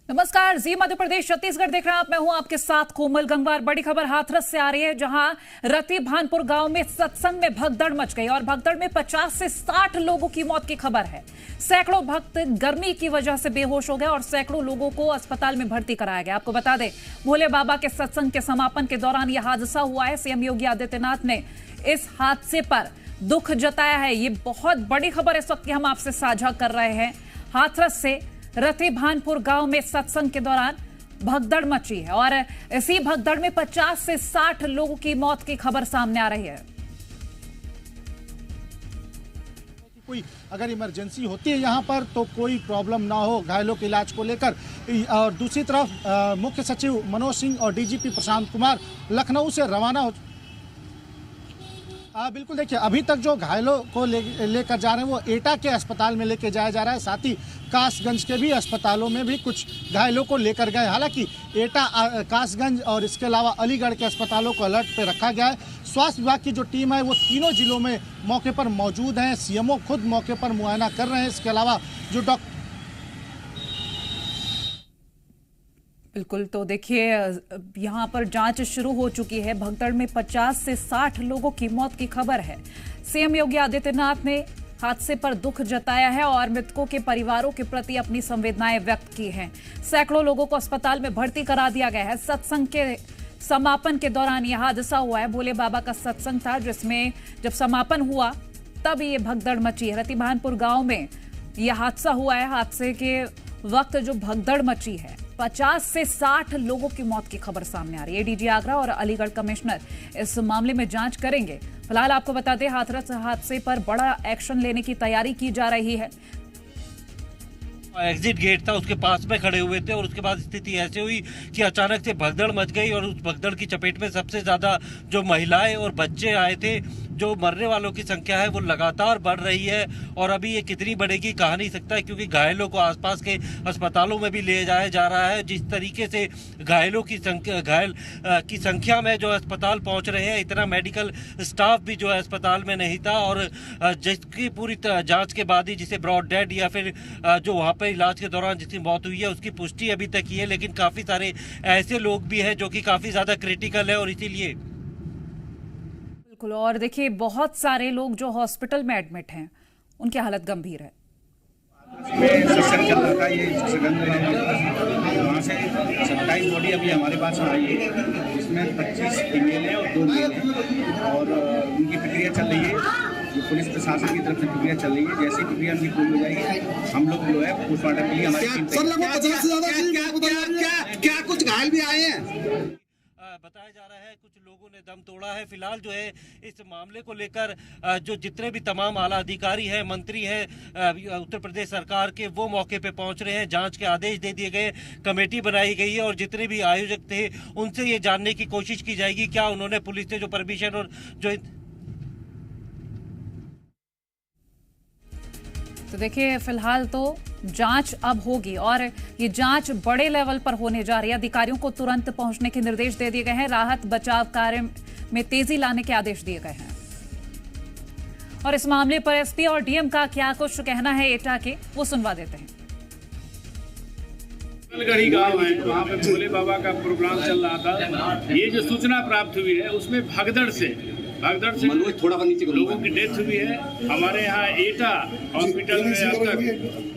नमस्कार, जी मध्य प्रदेश छत्तीसगढ़ देख रहे हैं आप। मैं हूं आपके साथ कोमल गंगवार। बड़ी खबर हाथरस से आ रही है, जहां रति भानपुर गांव में सत्संग में भगदड़ मच गई और भगदड़ में 50 से 60 लोगों की मौत की खबर है। सैकड़ों भक्त गर्मी की वजह से बेहोश हो गए और सैकड़ों लोगों को अस्पताल में भर्ती कराया गया। आपको बता दें, भोले बाबा के सत्संग के समापन के दौरान यह हादसा हुआ है। सीएम योगी आदित्यनाथ ने इस हादसे पर दुख जताया है। ये बहुत बड़ी खबर इस वक्त हम आपसे साझा कर रहे हैं। हाथरस से रति भानपुर गांव में सत्संग के दौरान भगदड़ मची है और इसी भगदड़ में 50 से 60 लोगों की मौत की खबर सामने आ रही है। कोई अगर इमरजेंसी होती है यहाँ पर तो कोई प्रॉब्लम ना हो घायलों के इलाज को लेकर। और दूसरी तरफ मुख्य सचिव मनोज सिंह और डीजीपी प्रशांत कुमार लखनऊ से रवाना हो। बिल्कुल, देखिए अभी तक जो घायलों को लेकर जा रहे हैं वो एटा के अस्पताल में लेके जाया जा रहा है। साथ ही कासगंज के भी अस्पतालों में भी कुछ घायलों को लेकर गए। हालांकि एटा, कासगंज और इसके अलावा अलीगढ़ के अस्पतालों को अलर्ट पे रखा गया है। स्वास्थ्य विभाग की जो टीम है वो तीनों जिलों में मौके पर मौजूद हैं। सीएमओ खुद मौके पर मुआयना कर रहे हैं। इसके अलावा जो डॉक्टर बिल्कुल, तो देखिए यहां पर जांच शुरू हो चुकी है। भगदड़ में 50 से 60 लोगों की मौत की खबर है। सीएम योगी आदित्यनाथ ने हादसे पर दुख जताया है और मृतकों के परिवारों के प्रति अपनी संवेदनाएं व्यक्त की हैं। सैकड़ों लोगों को अस्पताल में भर्ती करा दिया गया है। सत्संग के समापन के दौरान यह हादसा हुआ है। भोले बाबा का सत्संग था, जिसमें जब समापन हुआ तब ये भगदड़ मची है। रति भानपुर गांव में यह हादसा हुआ है। हादसे के वक्त जो भगदड़ मची है, 50 से 60 लोगों की मौत की खबर सामने आ रही है। डीजी आगरा और अलीगढ़ कमिश्नर इस मामले में जांच करेंगे। फिलहाल आपको बता दें, हाथरस हादसे पर बड़ा एक्शन लेने की तैयारी की जा रही है। एग्जिट गेट था, उसके पास में खड़े हुए थे और उसके बाद स्थिति ऐसी हुई कि अचानक से भगदड़ मच गई और उस भगदड़ की चपेट में सबसे ज्यादा जो महिलाएं और बच्चे आए थे। जो मरने वालों की संख्या है वो लगातार बढ़ रही है और अभी ये कितनी बढ़ेगी कहा नहीं सकता है, क्योंकि घायलों को आसपास के अस्पतालों में भी ले जाया जा रहा है। जिस तरीके से घायल की संख्या में जो अस्पताल पहुंच रहे हैं, इतना मेडिकल स्टाफ भी जो है अस्पताल में नहीं था और जिसकी पूरी जांच के बाद ही जिसे ब्रॉड डेड या फिर जो वहाँ पर इलाज के दौरान जिसकी मौत हुई है उसकी पुष्टि अभी तक की है। लेकिन काफी सारे ऐसे लोग भी हैं जो कि काफी ज्यादा क्रिटिकल है और इसीलिए बिल्कुल। और देखिए बहुत सारे लोग जो हॉस्पिटल में एडमिट हैं, उनकी हालत गंभीर है। वहाँ से 27 बॉडी अभी हमारे पास आई है, जिसमें 25 फीमेल है और 2 मेल है और उनकी प्रक्रिया चल रही है। पुलिस प्रशासन की तरफ से प्रक्रिया चल रही है। जैसे प्रक्रिया उनकी पूरी हो जाएगी, हम लोग जो है पोस्टमार्टम के लिए हमारी टीम क्या कुछ घायल भी आए हैं बताया जा रहा है। कुछ लोगों ने दम तोड़ा है। फिलहाल जो है इस मामले को लेकर जो जितने भी तमाम आला अधिकारी हैं, मंत्री हैं उत्तर प्रदेश सरकार के, वो मौके पे पहुंच रहे हैं। जांच के आदेश दे दिए गए, कमेटी बनाई गई है और जितने भी आयोजक थे उनसे ये जानने की कोशिश की जाएगी क्या उन्होंने पुलिस से जो परमिशन और जो। तो देखिए फिलहाल तो जांच अब होगी और ये जांच बड़े लेवल पर होने जा रही है। अधिकारियों को तुरंत पहुंचने के निर्देश दे दिए गए हैं। राहत बचाव कार्य में तेजी लाने के आदेश दिए गए हैं। और इस मामले पर एसपी और डीएम का क्या कुछ कहना है एटा के, वो सुनवा देते हैं। गढ़ी गांव है, वहाँ पे भोले बाबा का प्रोग्राम चल रहा था। ये जो सूचना प्राप्त हुई है उसमें भगदड़ से थोड़ा नीचे लोगों की डेथ हुई है। हमारे यहाँ एटा हॉस्पिटल में अब तक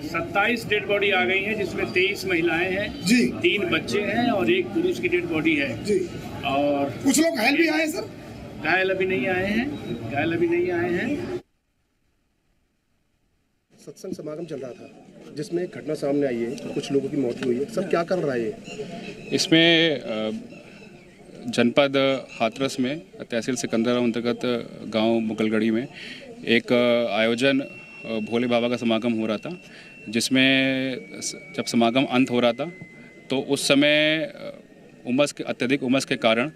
27 डेड बॉडी आ गई हैं, जिसमें 23 महिलाएं हैं, 3 बच्चे हैं और 1 पुरुष की डेड बॉडी है। और कुछ लोग घायल भी आए हैं सर? घायल अभी नहीं आए हैं। सत्संग समागम चल रहा था जिसमें एक घटना सामने आई है, कुछ लोगों की मौत हुई है। सर क्या कर रहा है? इसमें जनपद हाथरस में तहसील सिकंदरा अंतर्गत गांव मुगलगढ़ी में एक आयोजन भोले बाबा का समागम हो रहा था, जिसमें जब समागम अंत हो रहा था तो उस समय अत्यधिक उमस के कारण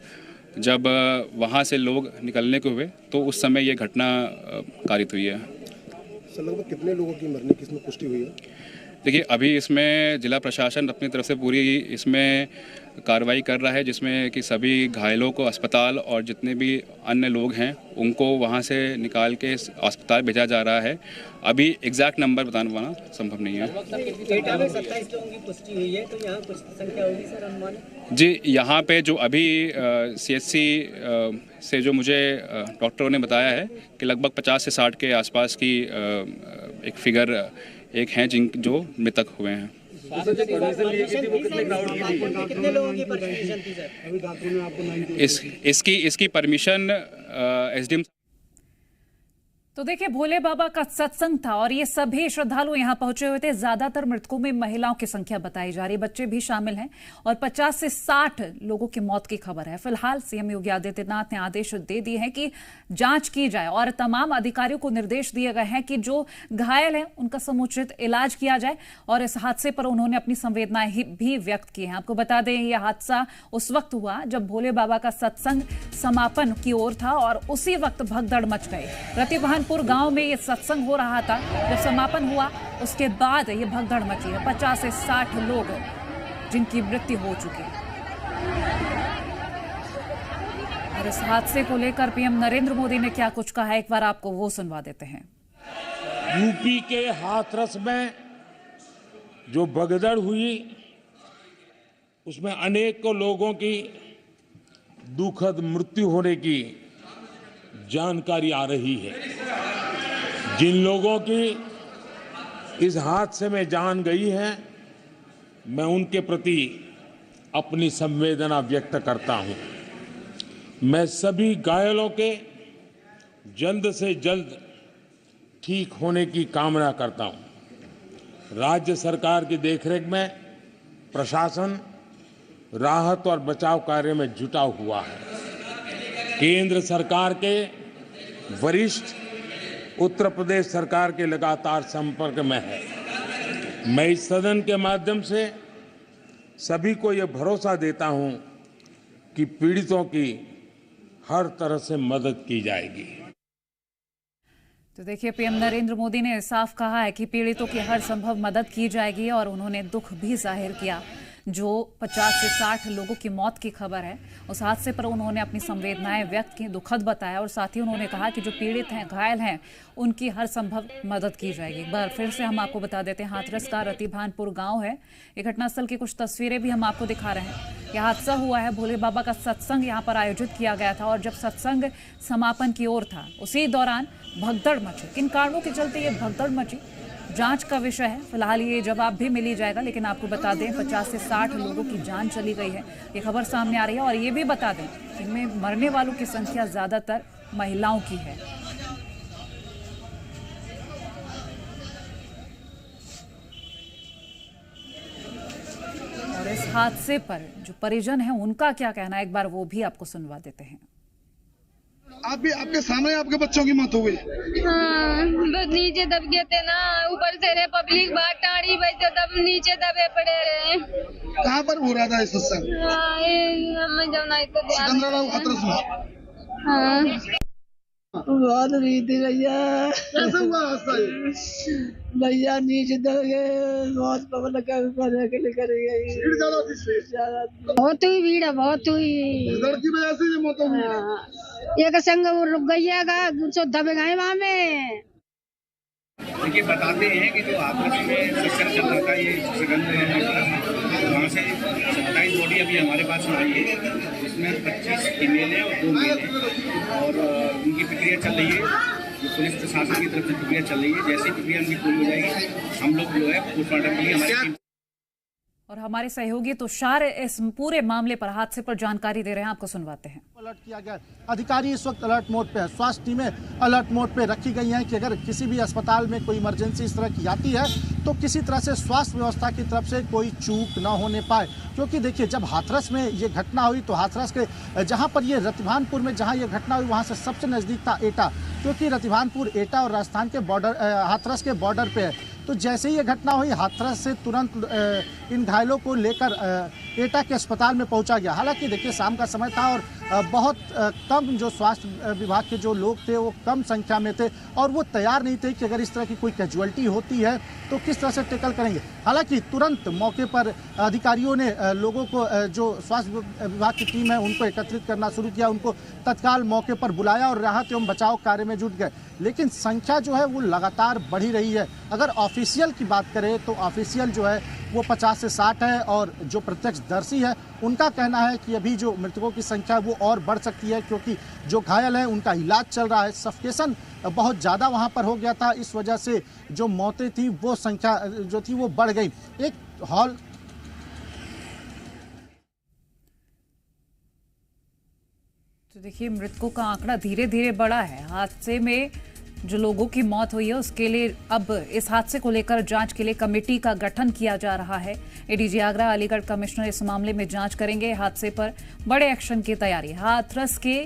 जब वहां से लोग निकलने को हुए तो उस समय ये घटना कारित हुई है। सर लगभग कितने लोगों की मरने की इसमें पुष्टि हुई है? देखिए, अभी इसमें जिला प्रशासन अपनी तरफ से पूरी इसमें कार्रवाई कर रहा है, जिसमें कि सभी घायलों को अस्पताल और जितने भी अन्य लोग हैं उनको वहां से निकाल के अस्पताल भेजा जा रहा है। अभी एग्जैक्ट नंबर बताना संभव नहीं है। एटा में 27 लोगों की पुष्टि हुई है, तो यहाँ कुछ संख्या होगी सर अनुमान? जी, यहाँ पे जो अभी CHC से जो मुझे डॉक्टरों ने बताया है कि लगभग 50 से 60 के आसपास की एक फिगर एक हैं जो मृतक हुए हैं। कितने लोगों की परमिशन थी सर? इसकी परमिशन SDM। तो देखिए, भोले बाबा का सत्संग था और ये सभी श्रद्धालु यहाँ पहुंचे हुए थे। ज्यादातर मृतकों में महिलाओं की संख्या बताई जा रही है, बच्चे भी शामिल हैं और 50 से 60 लोगों की मौत की खबर है। फिलहाल सीएम योगी आदित्यनाथ ने आदेश दे दिए हैं कि जांच की जाए और तमाम अधिकारियों को निर्देश दिए गए हैं कि जो घायल हैं उनका समुचित इलाज किया जाए। और इस हादसे पर उन्होंने अपनी संवेदनाएं भी व्यक्त की हैं। आपको बता दें, यह हादसा उस वक्त हुआ जब भोले बाबा का सत्संग समापन की ओर था और उसी वक्त भगदड़ मच गई। रतिभानपुर गांव में ये सत्संग हो रहा था। जब समापन हुआ उसके बाद ये भगदड़ मची है। 50 से 60 लोग जिनकी मृत्यु हो चुकी है। और इस हादसे को लेकर पीएम नरेंद्र मोदी ने क्या कुछ कहा, एक बार आपको वो सुनवा देते हैं। यूपी के हाथरस में जो भगदड़ हुई उसमें अनेकों लोगों की दुखद मृत्यु होने की जानकारी आ रही है। जिन लोगों की इस हादसे में जान गई है, मैं उनके प्रति अपनी संवेदना व्यक्त करता हूं। मैं सभी घायलों के जल्द से जल्द ठीक होने की कामना करता हूं। राज्य सरकार की देखरेख में प्रशासन राहत और बचाव कार्य में जुटा हुआ है। केंद्र सरकार के वरिष्ठ उत्तर प्रदेश सरकार के लगातार संपर्क में है। मैं इस सदन के माध्यम से सभी को यह भरोसा देता हूं कि पीड़ितों की हर तरह से मदद की जाएगी। तो देखिए, पीएम नरेंद्र मोदी ने साफ कहा है कि पीड़ितों की हर संभव मदद की जाएगी और उन्होंने दुख भी जाहिर किया जो 50 से 60 लोगों की मौत की खबर है। उस हादसे पर उन्होंने अपनी संवेदनाएं व्यक्त की, दुखद बताया और साथ ही उन्होंने कहा कि जो पीड़ित हैं, घायल हैं, उनकी हर संभव मदद की जाएगी। एक बार फिर से हम आपको बता देते हैं, हाथरस का रतिभानपुर गांव है। ये घटनास्थल की कुछ तस्वीरें भी हम आपको दिखा रहे हैं। यह हादसा हुआ है, भोले बाबा का सत्संग यहाँ पर आयोजित किया गया था और जब सत्संग समापन की ओर था उसी दौरान भगदड़ मची। किन कारणों के चलते ये भगदड़ मची, जांच का विषय है। फिलहाल ये जवाब भी मिल ही जाएगा, लेकिन आपको बता दें 50 से 60 लोगों की जान चली गई है, ये खबर सामने आ रही है। और ये भी बता दें इनमें मरने वालों की संख्या ज्यादातर महिलाओं की है। और इस हादसे पर जो परिजन है उनका क्या कहना है, एक बार वो भी आपको सुनवा देते हैं। आप भी आपके सामने आपके बच्चों की मौत हो गई। हाँ, बस नीचे दब गए थे ना, ऊपर से रे पब्लिक बाहर टाड़ी बैठे तब नीचे दबे पड़े रहे। कहाँ पर हो रहा था इस सत्संग? सिकंदराबाद हाथरस में। हाँ, बहुत हुई थी भैया। कैसे हुआ हादसा? भैया नीचे दब गए, बहुत पब्लिक कर गई। भीड़ ज्यादा थी। बहुत हुई भीड़, बहुत हुई। भगदड़ की वजह से ये मौत हुई। एक संग रुक गई है, दब गए वहाँ में। देखिए, बताते हैं कि जो हाथरस में सत्संग चल रहा था, ये सिकंदर वहाँ से 27 बॉडी अभी हमारे पास में आई है, जिसमें 25 फीमेल है और 2 मेल है और उनकी प्रक्रिया चल रही है। जो पुलिस प्रशासन की तरफ से प्रक्रिया चल रही है, जैसे प्रक्रिया उनकी पूरी हो जाएगी हम लोग जो है पोस्टमार्टम के लिए हमारी टीम। और हमारे सहयोगी तुषार इस पूरे मामले पर, हादसे पर जानकारी दे रहे हैं, आपको सुनवाते हैं। अलर्ट किया गया, अधिकारी इस वक्त अलर्ट मोड पे है, स्वास्थ्य टीमें अलर्ट मोड पे रखी गई हैं कि अगर किसी भी अस्पताल में कोई इमरजेंसी इस तरह की आती है तो किसी तरह से स्वास्थ्य व्यवस्था की तरफ से कोई चूक न होने पाए। क्योंकि देखिए, जब हाथरस में ये घटना हुई तो हाथरस के जहाँ पर ये रतिभानपुर में जहाँ ये घटना हुई वहाँ से सबसे नज़दीक था एटा, क्योंकि रतिभानपुर एटा और राजस्थान के बॉर्डर, हाथरस के बॉर्डर पे है। तो जैसे ही ये घटना हुई, हाथरस से तुरंत इन घायलों को लेकर एटा के अस्पताल में पहुंचा गया। हालांकि देखिए शाम का समय था और बहुत कम जो स्वास्थ्य विभाग के जो लोग थे वो कम संख्या में थे और वो तैयार नहीं थे कि अगर इस तरह की कोई कैजुअलिटी होती है तो किस तरह से टैकल करेंगे। हालांकि तुरंत मौके पर अधिकारियों ने लोगों को, जो स्वास्थ्य विभाग की टीम है उनको एकत्रित करना शुरू किया, उनको तत्काल मौके पर बुलाया और राहत एवं बचाव कार्य में जुट गए। लेकिन संख्या जो है वो लगातार बढ़ी रही है। अगर ऑफिशियल की बात करें तो ऑफिशियल जो है वो 50 से 60 है और जो प्रत्यक्षदर्शी है उनका कहना है कि अभी जो मृतकों की संख्या वो और बढ़ सकती है, क्योंकि जो घायल है उनका इलाज चल रहा है। सफोकेशन बहुत ज़्यादा वहाँ पर हो गया था, इस वजह से जो मौतें थी वो संख्या जो थी वो बढ़ गई। एक हॉल तो देखिए मृतकों का आंकड़ा धीरे धीरे बढ़ा है। हादसे में जो लोगों की मौत हुई है उसके लिए अब इस हादसे को लेकर जांच के लिए कमेटी का गठन किया जा रहा है। एडीजी आगरा अलीगढ़ कमिश्नर इस मामले में जांच करेंगे। हादसे पर बड़े एक्शन की तैयारी। हाथरस के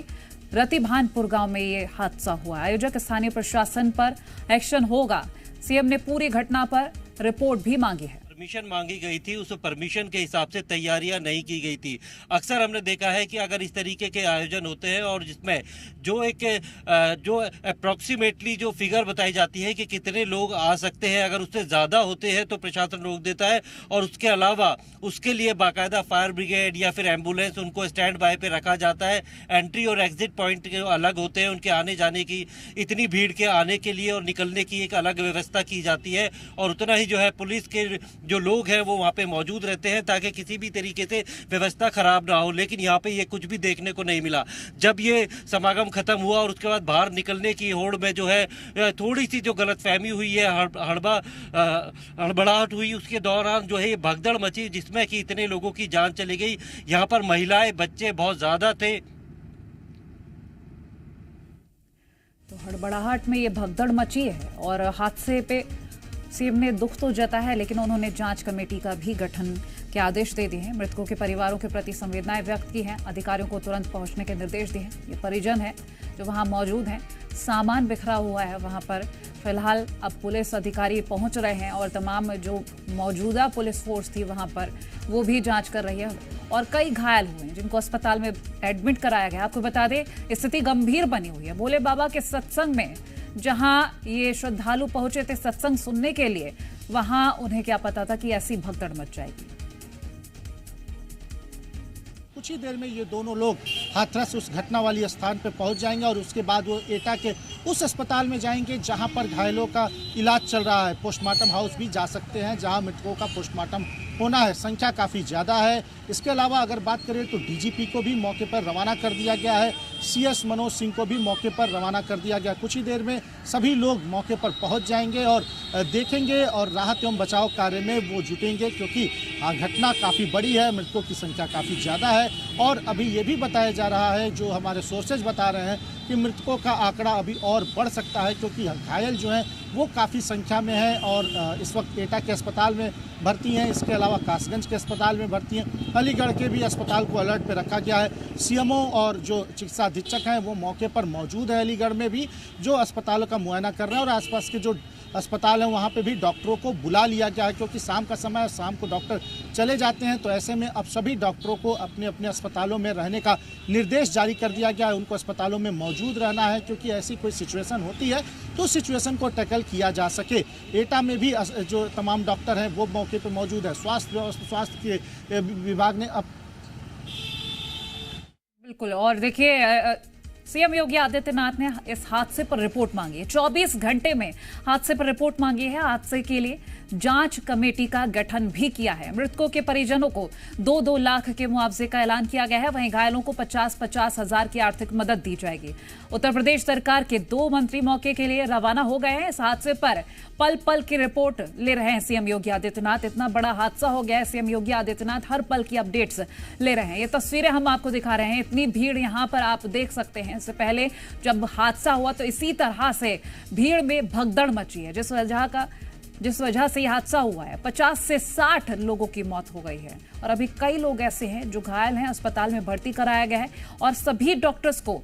रतिभानपुर गांव में ये हादसा हुआ। आयोजक स्थानीय प्रशासन पर एक्शन होगा। सीएम ने पूरी घटना पर रिपोर्ट भी मांगी है। परमिशन मांगी गई थी, उस परमिशन के हिसाब से तैयारियां नहीं की गई थी। अक्सर हमने देखा है कि अगर इस तरीके के आयोजन होते हैं और जिसमें जो अप्रॉक्सीमेटली जो फिगर बताई जाती है कि कितने लोग आ सकते हैं, अगर उससे ज़्यादा होते हैं तो प्रशासन रोक देता है और उसके अलावा उसके लिए बाकायदा फायर ब्रिगेड या फिर एम्बुलेंस उनको स्टैंड बाय पे रखा जाता है। एंट्री और एग्जिट पॉइंट अलग होते हैं, उनके आने जाने की, इतनी भीड़ के आने के लिए और निकलने की एक अलग व्यवस्था की जाती है और उतना ही जो है पुलिस के जो लोग हैं वो वहाँ पे मौजूद रहते हैं ताकि किसी भी तरीके से व्यवस्था खराब ना हो। लेकिन यहाँ पे ये कुछ भी देखने को नहीं मिला। जब ये समागम खत्म हुआ और उसके बाद बाहर निकलने की होड़ में जो है थोड़ी सी जो गलतफहमी हुई है, हड़बड़ाहट हुई, उसके दौरान जो है ये भगदड़ मची जिसमें कि इतने लोगों की जान चली गई। यहाँ पर महिलाएं बच्चे बहुत ज्यादा थे। तो हड़बड़ाहट में ये भगदड़ मची है और हादसे पे सीएम ने दुख तो जताया है, लेकिन उन्होंने जांच कमेटी का भी गठन के आदेश दे दिए हैं। मृतकों के परिवारों के प्रति संवेदनाएं व्यक्त की हैं। अधिकारियों को तुरंत पहुंचने के निर्देश दिए हैं। ये परिजन है जो वहां मौजूद हैं। सामान बिखरा हुआ है वहां पर। फिलहाल अब पुलिस अधिकारी पहुंच रहे हैं और तमाम जो मौजूदा पुलिस फोर्स थी वहां पर वो भी जांच कर रही है और कई घायल हुए हैं जिनको अस्पताल में एडमिट कराया गया। आपको बता दें स्थिति गंभीर बनी हुई है। भोले बाबा के सत्संग में जहां ये श्रद्धालु पहुंचे थे सत्संग सुनने के लिए, वहां उन्हें क्या पता था कि ऐसी भगदड़ मच जाएगी। कुछ ही देर में ये दोनों लोग हाथरस उस घटना वाली स्थान पर पहुंच जाएंगे और उसके बाद वो एटा के उस अस्पताल में जाएंगे जहां पर घायलों का इलाज चल रहा है। पोस्टमार्टम हाउस भी जा सकते हैं जहां मृतकों का पोस्टमार्टम होना है। संख्या काफ़ी ज़्यादा है। इसके अलावा अगर बात करें तो डीजीपी को भी मौके पर रवाना कर दिया गया है। सीएस मनोज सिंह को भी मौके पर रवाना कर दिया गया। कुछ ही देर में सभी लोग मौके पर पहुंच जाएंगे और देखेंगे और राहत एवं बचाव कार्य में वो जुटेंगे, क्योंकि घटना काफ़ी बड़ी है, मृतकों की संख्या काफ़ी ज़्यादा है। और अभी ये भी बताया जा रहा है, जो हमारे सोर्सेज बता रहे हैं कि मृतकों का आंकड़ा अभी और बढ़ सकता है, क्योंकि घायल जो हैं वो काफ़ी संख्या में है और इस वक्त एटा के अस्पताल में भर्ती हैं। इसके अलावा कासगंज के अस्पताल में भर्ती हैं। अलीगढ़ के भी अस्पताल को अलर्ट पे रखा गया है। सीएमओ और जो चिकित्सा अधीक्षक हैं वो मौके पर मौजूद है अलीगढ़ में भी, जो अस्पतालों का मुआयना कर रहे हैं और आसपास के जो अस्पताल हैं वहाँ पे भी डॉक्टरों को बुला लिया गया है, क्योंकि शाम का समय है, शाम को डॉक्टर चले जाते हैं। तो ऐसे में अब सभी डॉक्टरों को अपने अपने अस्पतालों में रहने का निर्देश जारी कर दिया गया है। उनको अस्पतालों में मौजूद रहना है, क्योंकि ऐसी कोई सिचुएशन होती है तो सिचुएशन को टैकल किया जा सके। एटा में भी जो तमाम डॉक्टर हैं वो मौके पर मौजूद है। स्वास्थ्य के विभाग ने अब बिल्कुल। और देखिए सीएम योगी आदित्यनाथ ने इस हादसे पर रिपोर्ट मांगी है। 24 घंटे में हादसे पर रिपोर्ट मांगी है। हादसे के लिए जांच कमेटी का गठन भी किया है। मृतकों के परिजनों को 2-2 लाख के मुआवजे का ऐलान किया गया है। वहीं घायलों को 50-50 हजार की आर्थिक मदद दी जाएगी। उत्तर प्रदेश सरकार के 2 मंत्री मौके के लिए रवाना हो गए हैं। इस हादसे पर पल पल की रिपोर्ट ले रहे हैं सीएम योगी आदित्यनाथ। इतना बड़ा हादसा हो गया है, सीएम योगी आदित्यनाथ हर पल की अपडेट्स ले रहे हैं। ये तस्वीरें हम आपको दिखा रहे हैं। इतनी भीड़ यहाँ पर आप देख सकते हैं। इससे पहले जब हादसा हुआ तो इसी तरह से भीड़ में भगदड़ मची है, जिस वजह से यह हादसा हुआ है। 50 से 60 लोगों की मौत हो गई है और अभी कई लोग ऐसे हैं जो घायल हैं, अस्पताल में भर्ती कराया गया है और सभी डॉक्टर्स को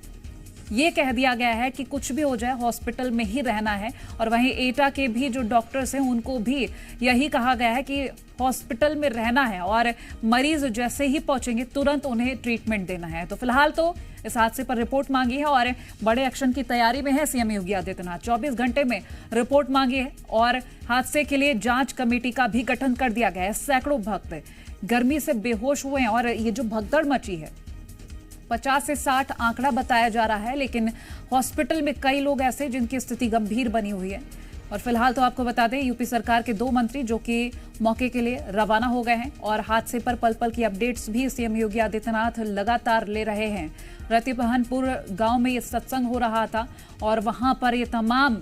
ये कह दिया गया है कि कुछ भी हो जाए हॉस्पिटल में ही रहना है। और वहीं एटा के भी जो डॉक्टर्स हैं उनको भी यही कहा गया है कि हॉस्पिटल में रहना है और मरीज जैसे ही पहुंचेंगे तुरंत उन्हें ट्रीटमेंट देना है। तो फिलहाल तो इस हादसे पर रिपोर्ट मांगी है और बड़े एक्शन की तैयारी में है सीएम योगी आदित्यनाथ। 24 घंटे में रिपोर्ट मांगी है और हादसे के लिए जांच कमेटी का भी गठन कर दिया गया है। सैकड़ों भक्त गर्मी से बेहोश हुए हैं और ये जो भगदड़ मची है 50 से 60 आंकड़ा बताया जा रहा है, लेकिन हॉस्पिटल में कई लोग ऐसे जिनकी स्थिति गंभीर बनी हुई है। और फिलहाल तो आपको बता दें यूपी सरकार के 2 मंत्री जो कि मौके के लिए रवाना हो गए हैं और हादसे पर पल पल की अपडेट्स भी सीएम योगी आदित्यनाथ लगातार ले रहे हैं। रतिपहनपुर गांव में ये सत्संग हो रहा था और वहां पर ये तमाम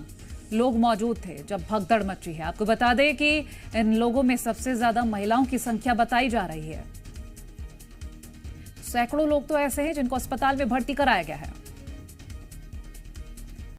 लोग मौजूद थे जब भगदड़ मची है। आपको बता दें कि इन लोगों में सबसे ज्यादा महिलाओं की संख्या बताई जा रही है। सैकड़ों लोग तो ऐसे हैं जिनको अस्पताल में भर्ती कराया गया है।